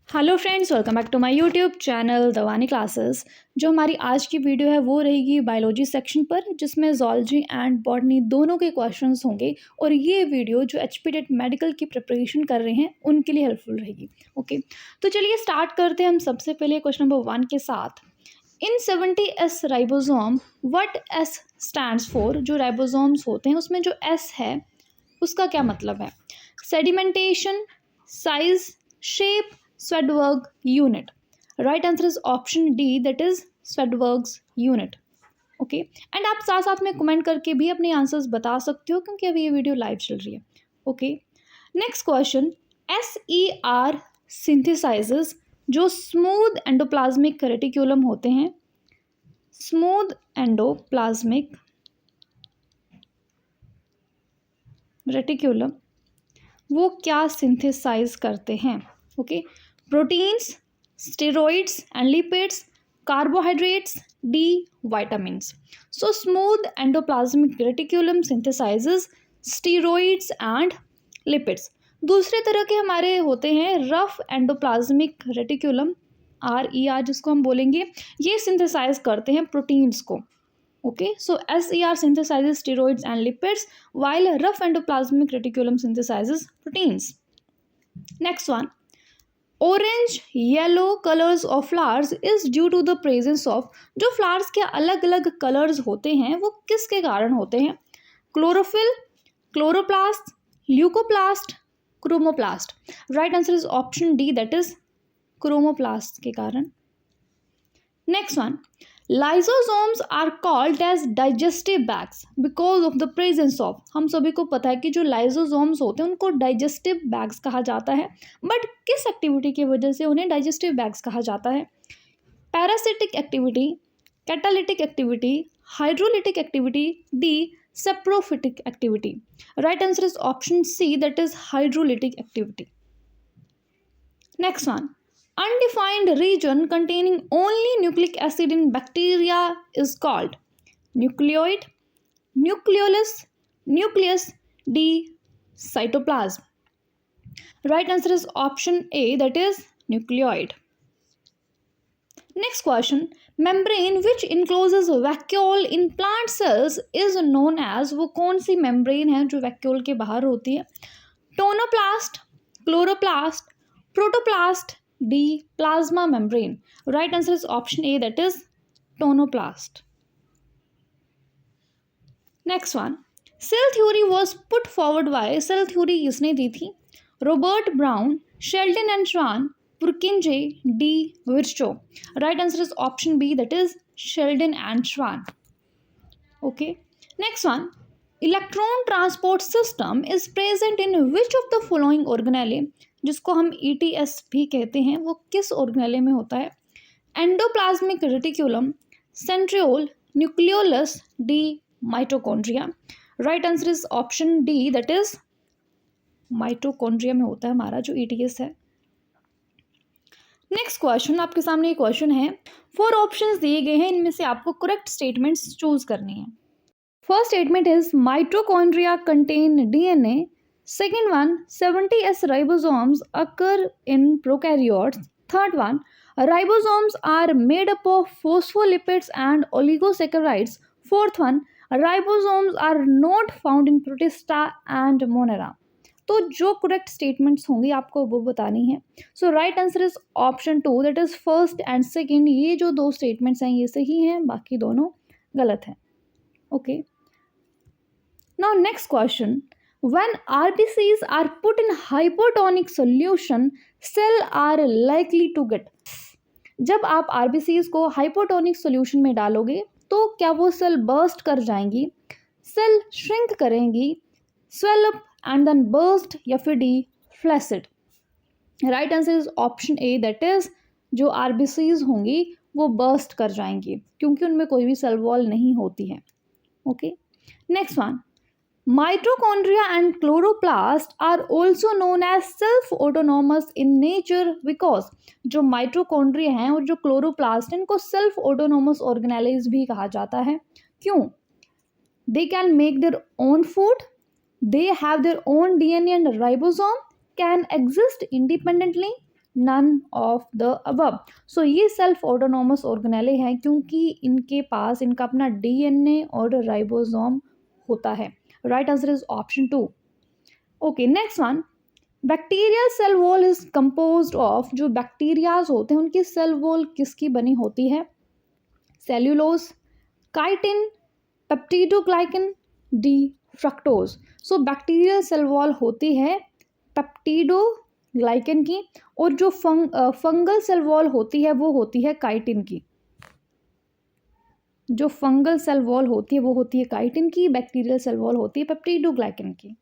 Hello friends, welcome back to my YouTube channel Dawani classes. जो हमारी आज की वीडियो है वो रहेगी बायोलॉजी सेक्शन पर, जिसमें जूलॉजी एंड बॉटनी दोनों के क्वेश्चंस होंगे। और ये वीडियो जो एचपीटेट मेडिकल की प्रिपरेशन कर रहे हैं उनके लिए हेल्पफुल रहेगी। ओके, तो चलिए स्टार्ट करते हैं हम सबसे पहले क्वेश्चन नंबर 1 के साथ। इन 70S ribosome what S stands for. जो राइबोसोम्स होते हैं उसमें जो एस है उसका क्या मतलब है? Sedimentation, size, shape, Swedberg unit. Right answer is option D, that is Swedberg's unit. Okay, and आप साथ साथ में कमेंट करके भी अपने आंसर्स बता सकते हो क्योंकि अभी ये वीडियो लाइव चल रही है। Okay, next question. SER synthesises जो स्मूथ एंडोप्लाज्मिक रेटिक्यूलम होते हैं, स्मूथ एंडोप्लाज्मिक रेटिक्यूलम, वो क्या सिंथेसाइज करते हैं? Okay, proteins, steroids and lipids, carbohydrates, D vitamins. So smooth endoplasmic reticulum synthesises steroids and lipids. दूसरे तरह के हमारे होते हैं रफ एंडोप्लाज्मिक रेटिक्यूलम, RER जिसको हम बोलेंगे, ये सिंथेसाइज करते हैं प्रोटीन्स को। Okay, so SER synthesizes steroids and lipids while rough endoplasmic reticulum synthesizes proteins. Next one, orange yellow colors of flowers is due to the presence of। जो flowers के अलग अलग कलर्स होते हैं वो किसके कारण होते हैं? Chlorophyll, chloroplast, leucoplast, chromoplast. Right answer is option D, that is chromoplast के कारण। Next one, lysosomes are called as digestive bags because of the presence of. हम सभी को पता है कि जो लाइसोसोम्स होते हैं उनको डाइजेस्टिव बैग्स कहा जाता है, बट किस एक्टिविटी की वजह से उन्हें डाइजेस्टिव बैग्स कहा जाता है? Parasitic activity, catalytic activity, hydrolytic activity, D saprophytic activity. Right answer is option C, that is hydrolytic activity. Next one, undefined region containing only nucleic acid in bacteria is called nucleoid, nucleolus, nucleus, D cytoplasm. Right answer is option A, that is nucleoid. Next question, membrane which encloses vacuole in plant cells is known as। वो कौन सी membrane है जो vacuole के बाहर होती है? Tonoplast, chloroplast, protoplast, D plasma membrane. Right answer is option A, that is tonoplast. Next one, cell theory was put forward by। cell theory किसने दी थी? Robert brown, Schleiden and Schwann, Purkinje, D Virchow. Right answer is option B, that is Schleiden and Schwann. Okay, next one, electron transport system is present in which of the following organelle. जिसको हम ETS भी कहते हैं, वो किस ऑर्गेनेले में होता है? Endoplasmic reticulum, centriole, nucleolus, D mitochondria. Right answer is option D, that is mitochondria में होता है हमारा जो ETS है। नेक्स्ट क्वेश्चन, आपके सामने एक क्वेश्चन है, 4 ऑप्शंस दिए गए हैं, इनमें से आपको करेक्ट स्टेटमेंट्स चूज करनी है। First statement is mitochondria contain DNA। Second one, 70S ribosomes occur in prokaryotes. Third one, ribosomes are made up of phospholipids and oligosaccharides. Fourth one, ribosomes are not found in protista and monera. तो जो correct statements होंगी आपको वो बतानी है। So right answer is option 2, that is first and second. ये जो 2 statements हैं ये सही हैं, बाकी दोनों गलत हैं। Okay, now next question, when RBCs are put in hypotonic solution, cell are likely to get। जब आप RBCs को हाइपोटोनिक सॉल्यूशन में डालोगे तो क्या वो सेल बर्स्ट कर जाएंगी, सेल श्रिंक करेंगी, swell up and then burst, या फिर D flaccid? Right answer is option A, that is जो RBCs होंगी वो बर्स्ट कर जाएंगी क्योंकि उनमें कोई भी सेल वॉल नहीं होती है। Okay, next one, mitochondria and chloroplast are also known as self-autonomous in nature because जो माइटोकॉन्ड्रिया हैं और जो क्लोरोप्लास्ट हैं इनको सेल्फ ऑटोनोमस ऑर्गेनेल्स भी कहा जाता है। क्यों? They can make their own food, they have their own DNA and ribosome, can exist independently, none of the above. So ये सेल्फ ऑटोनोमस ऑर्गेनेले हैं क्योंकि इनके पास इनका अपना डीएनए और राइबोसोम होता है। Right answer is option 2। Okay, next one, bacterial cell wall is composed of, जो बैक्टीरियाज होते हैं उनकी सेल वॉल किसकी बनी होती है? Cellulose, chitin, peptidoglycan, D fructose. So bacterial cell wall होती है पेप्टिडोग्लाइकन की, और जो फंगल सेल वॉल होती है वो होती है काइटिन की। जो फंगल सेल वॉल होती है वो होती है काइटिन की, बैक्टीरियल सेल वॉल होती है पेप्टिडोग्लाइकन की।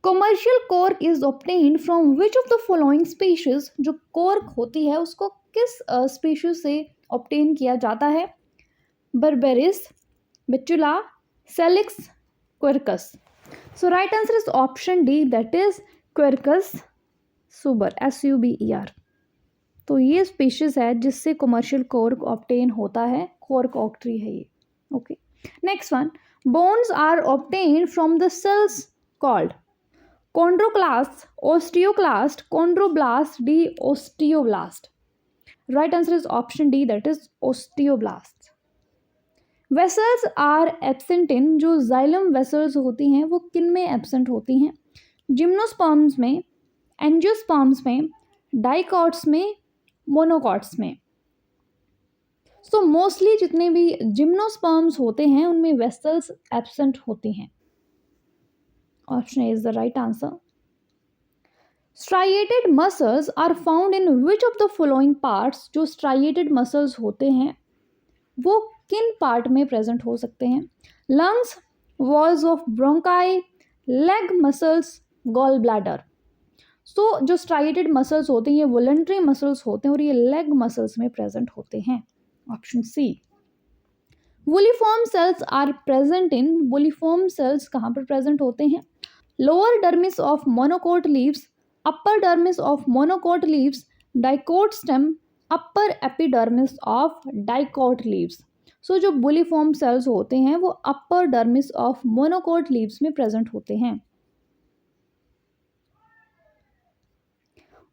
Commercial cork is obtained from which of the following species, जो कॉर्क होती है उसको किस स्पीशीज से ऑब्टेन किया जाता है? Berberis, Betula, Salix, Quercus. So right answer is option D, that is Quercus suber, SUBER। तो ये स्पीशीज है जिससे कमर्शियल कॉर्क ऑब्टेन होता है, कॉर्क ऑक्ट्री है ये। Okay, next one, bones are obtained from the cells called chondroclast, osteoclast, chondroblast, D osteoblast. Right answer is option D, that is osteoblast. Vessels are absent in, जो xylem vessels होती हैं वो किन में absent होती हैं? जिम्नोस्पर्म्स में, angiosperms में, डाइकॉट्स में, मोनोकॉट्स में। सो मोस्टली जितने भी जिम्नोस्पर्म्स होते हैं उनमें वेसल्स एब्सेंट होती हैं। Option A is the right answer. Striated muscles are found in which of the following parts? जो striated muscles होते हैं वो किन पार्ट में प्रेजेंट हो सकते हैं? Lungs, walls of bronchi, leg muscles, gall bladder. So जो striated muscles होते हैं ये voluntary muscles होते हैं और ये leg muscles में प्रेजेंट होते हैं। Option C. Bulliform cells are present in, bulliform cells कहाँ पर प्रेजेंट होते हैं? Lower dermis of monocot leaves, upper dermis of monocot leaves, dicot stem, upper epidermis of dicot leaves. So जो bulliform cells होते हैं वो upper dermis of monocot leaves में present होते हैं।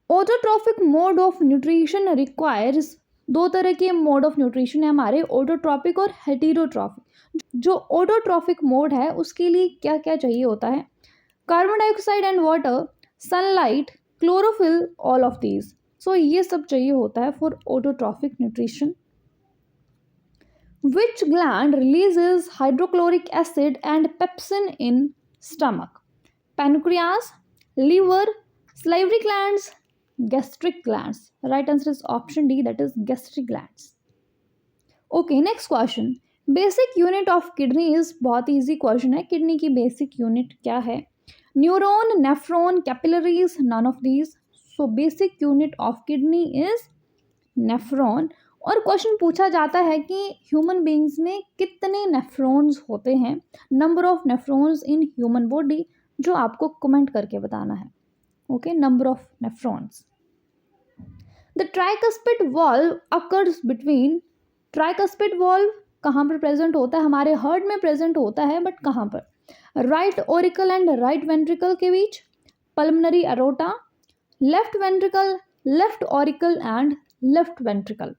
Autotrophic mode of nutrition requires, दो तरह के मोड ऑफ न्यूट्रिशन है हमारे, ऑटोट्रॉपिक और हेटेरोट्रॉफिक। जो ऑटोट्रॉफिक मोड है उसके लिए क्या क्या चाहिए होता है? Carbon dioxide and water, sunlight, chlorophyll, all of these. So ये सब चाहिए होता है for autotrophic nutrition. Which gland releases hydrochloric acid and pepsin in stomach? Pancreas, liver, salivary glands, gastric glands. Right answer is option D, that is gastric glands. Okay, next question. Basic unit of kidney is, बहुत easy question है। Kidney की basic unit क्या है? Neuron, nephron, capillaries, none of these. So basic unit of kidney is nephron. और question पूछा जाता है कि ह्यूमन बींग्स में कितने नेफ्रॉन्स होते हैं? Number of nephrons in human body, जो आपको कमेंट करके बताना है। Okay, number of nephrons. The tricuspid valve occurs between, tricuspid valve कहाँ पर प्रेजेंट होता है? हमारे हार्ट में प्रेजेंट होता है, बट कहाँ पर? Right auricle and right ventricle के बीच, pulmonary aorta, left ventricle, left auricle and left ventricle.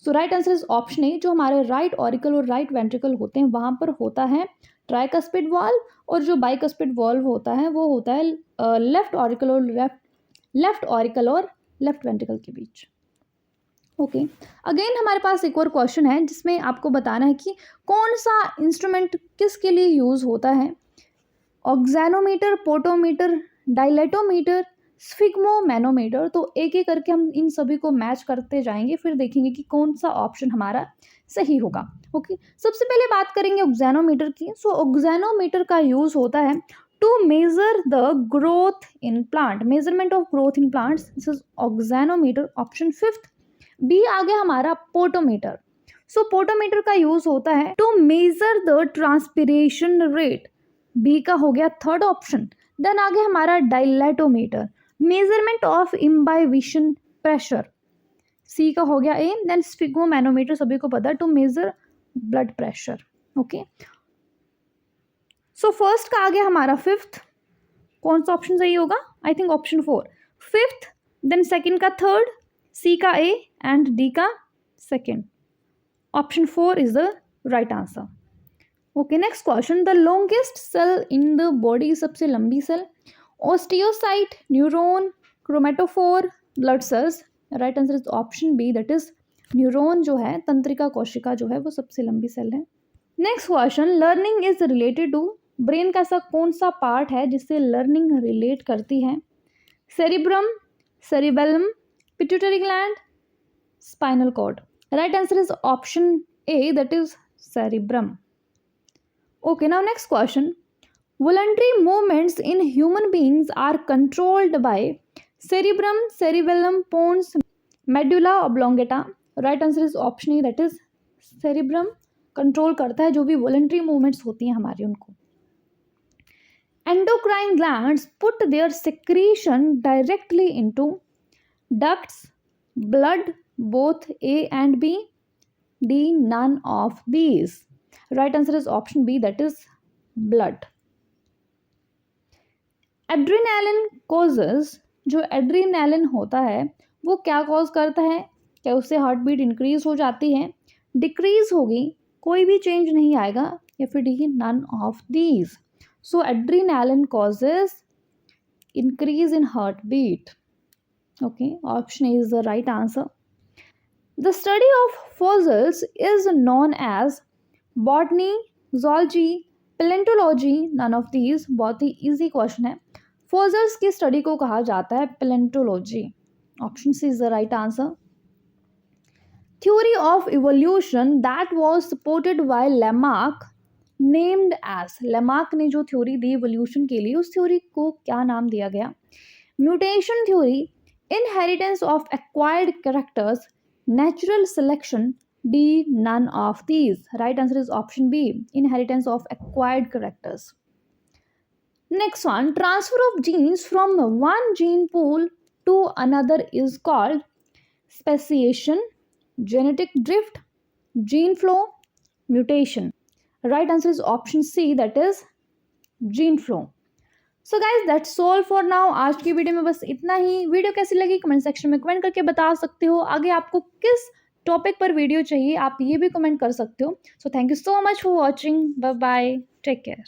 So right answer is option A, जो हमारे राइट ऑरिकल और राइट वेंट्रिकल होते हैं वहाँ पर होता है ट्राइकस्पिड वाल्व, और जो बाइकस्पिड वाल्व होता है वो होता है लेफ्ट ऑरिकल और लेफ्ट वेंट्रिकल के बीच। ओके, अगेन हमारे पास एक और क्वेश्चन है जिसमें आपको बताना है कि कौन सा इंस्ट्रूमेंट किसके लिए यूज होता है? ऑक्सैनोमीटर, पोटोमीटर, डायलेटोमीटर, स्फिग्मोमैनोमीटर। तो एक एक करके हम इन सभी को मैच करते जाएंगे, फिर देखेंगे कि कौन सा ऑप्शन हमारा सही होगा। ओके, सबसे पहले बात करेंगे ऑक्सैनोमीटर की। सो ऑक्सैनोमीटर का यूज होता है to measure the growth in plant, measurement of growth in plants, this is auxanometer. Option 5th। B आ गया हमारा पोटोमीटर। सो पोटोमीटर का यूज होता है to measure the transpiration rate, B का हो गया 3rd ऑप्शन। देन आ गया हमारा dilatometer, measurement of imbibition pressure, C का हो गया ए। देन स्फिग्मोमैनोमीटर सभी को पता है, to major blood pressure. Okay, so first का आ गया हमारा 5th। कौन सा ऑप्शन सही होगा? I think option 4। 5th then second का थर्ड, सी का ए एंड डी का second. Option 4 is the right answer. Okay, next question. The longest cell in the body, सबसे लंबी cell, osteocyte, neuron, chromatophore, blood cells. Right answer is option B, that is neuron जो है, तंत्रिका कोशिका जो है वो सबसे लंबी सेल है. Next question. Learning is related to, brain का ऐसा कौन सा पार्ट है जिससे लर्निंग रिलेट करती है? Cerebrum, cerebellum, pituitary gland, spinal cord. Right answer is option A, that is cerebrum. Okay, now next question. Voluntary movements in human beings are controlled by cerebrum, cerebellum, pons, medulla oblongata. Right answer is option A, that is cerebrum control करता है जो भी voluntary movements होती हैं हमारी उनको. Endocrine glands put their secretion directly into ducts, blood, both A and B, D, none of these. Right answer is option B, that is blood. एड्रीनैलिन causes, जो एड्रीनैलिन होता है वो क्या कॉज करता है? क्या उससे हार्ट बीट इंक्रीज हो जाती है, डिक्रीज होगी, कोई भी चेंज नहीं आएगा, या फिर D none of these. So adrenaline causes increase in heartbeat. Okay, option A is the right answer. The study of fossils is known as botany, zoology, paleontology, none of these. बहुत ही easy question है. Fossils की study को कहा जाता है paleontology. Option C is the right answer. Theory of evolution that was supported by Lamarck named as. Lamarck ने जो थ्योरी दी इवोल्यूशन के लिए, उस थ्योरी को क्या नाम दिया गया? Mutation theory, inheritance of acquired characters, natural selection, D, none of these. Right answer is option B, inheritance of acquired characters. Next one, transfer of genes from one gene pool to another is called speciation, genetic drift, gene flow, mutation. Right answer is option C, that is gene flow. So guys, that's all for now. आज की video में बस इतना ही. Video कैसी लगी comment section में comment करके बता सकते हो. आगे आपको किस टॉपिक पर वीडियो चाहिए आप ये भी कमेंट कर सकते हो. So thank you so much for watching. Bye bye, take care.